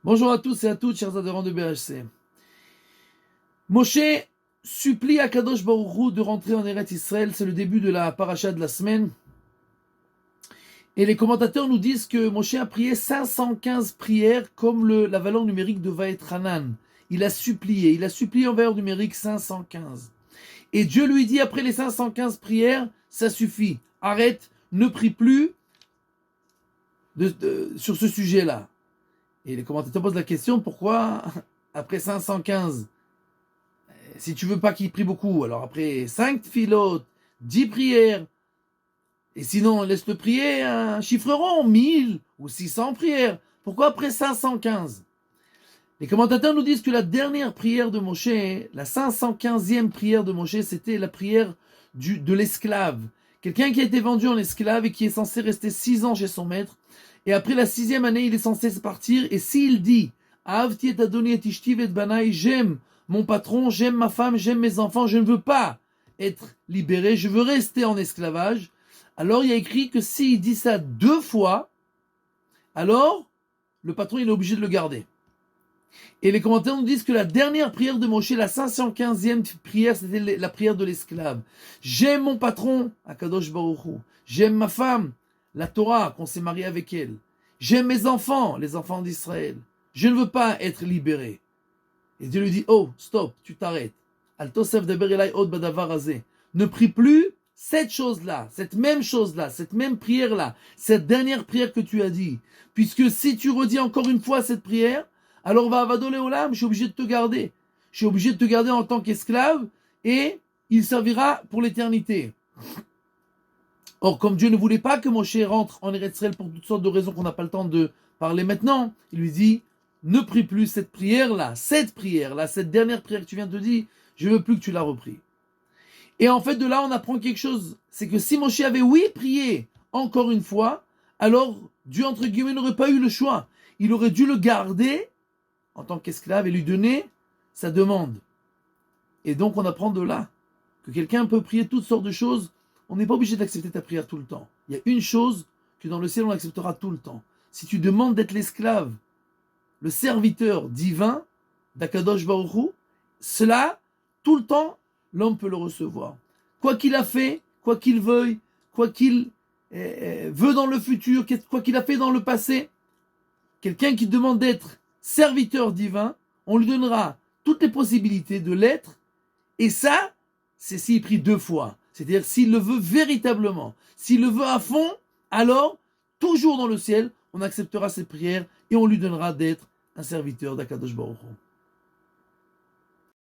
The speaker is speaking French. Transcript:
Bonjour à tous et à toutes, chers adhérents de BHC. Moshe supplie à Kadosh Baruch Hu de rentrer en Eretz Israël. C'est le début de la paracha de la semaine. Et les commentateurs nous disent que Moshe a prié 515 prières comme la valeur numérique de Vaet Hanan. Il a supplié en valeur numérique 515. Et Dieu lui dit après les 515 prières, ça suffit. Arrête, ne prie plus sur ce sujet-là. Et les commentateurs posent la question, pourquoi après 515, si tu veux pas qu'il prie beaucoup, alors après 5 filotes, 10 prières, et sinon laisse-le prier un chiffre rond, 1000 ou 600 prières. Pourquoi après 515? Les commentateurs nous disent que la dernière prière de Moshe, la 515e prière de Moshe, c'était la prière de l'esclave. Quelqu'un qui a été vendu en esclave et qui est censé rester 6 ans chez son maître. Et après la 6e année, il est censé partir. Et s'il dit, Ahavti et Adoni et Ishti et Banaï, j'aime mon patron, j'aime ma femme, j'aime mes enfants, je ne veux pas être libéré, je veux rester en esclavage. Alors il y a écrit que s'il dit ça 2 fois, alors le patron il est obligé de le garder. Et les commentaires nous disent que la dernière prière de Moshe, la 515e prière, c'était la prière de l'esclave. J'aime mon patron, Akadosh Baruch Hu. J'aime ma femme, la Torah, qu'on s'est marié avec elle. J'aime mes enfants, les enfants d'Israël. Je ne veux pas être libéré. Et Dieu lui dit, oh, stop, tu t'arrêtes. Altosef deber elai od badavar hazeh. Ne prie plus cette chose-là, cette même prière-là, cette dernière prière que tu as dit. Puisque si tu redis encore une fois cette prière, alors va avadole olam, je suis obligé de te garder. Je suis obligé de te garder en tant qu'esclave et il servira pour l'éternité. Or, comme Dieu ne voulait pas que Moshe rentre en Eretz Israël pour toutes sortes de raisons qu'on n'a pas le temps de parler maintenant, il lui dit, ne prie plus cette prière-là, cette dernière prière que tu viens de dire, je ne veux plus que tu la repries. Et en fait, de là, on apprend quelque chose. C'est que si Moshe avait, prié encore une fois, alors Dieu, entre guillemets, n'aurait pas eu le choix. Il aurait dû le garder en tant qu'esclave et lui donner sa demande. Et donc, on apprend de là que quelqu'un peut prier toutes sortes de choses. On n'est pas obligé d'accepter ta prière tout le temps. Il y a une chose que dans le ciel, on acceptera tout le temps. Si tu demandes d'être l'esclave, le serviteur divin d'Akadosh Baruch Hu, cela, tout le temps, l'homme peut le recevoir. Quoi qu'il a fait, quoi qu'il veuille, quoi qu'il veut dans le futur, quoi qu'il a fait dans le passé, quelqu'un qui demande d'être serviteur divin, on lui donnera toutes les possibilités de l'être, et ça, c'est s'il prie 2 fois. C'est-à-dire s'il le veut véritablement, s'il le veut à fond, alors, toujours dans le ciel, on acceptera ses prières et on lui donnera d'être un serviteur d'Akadosh Baruch Hu.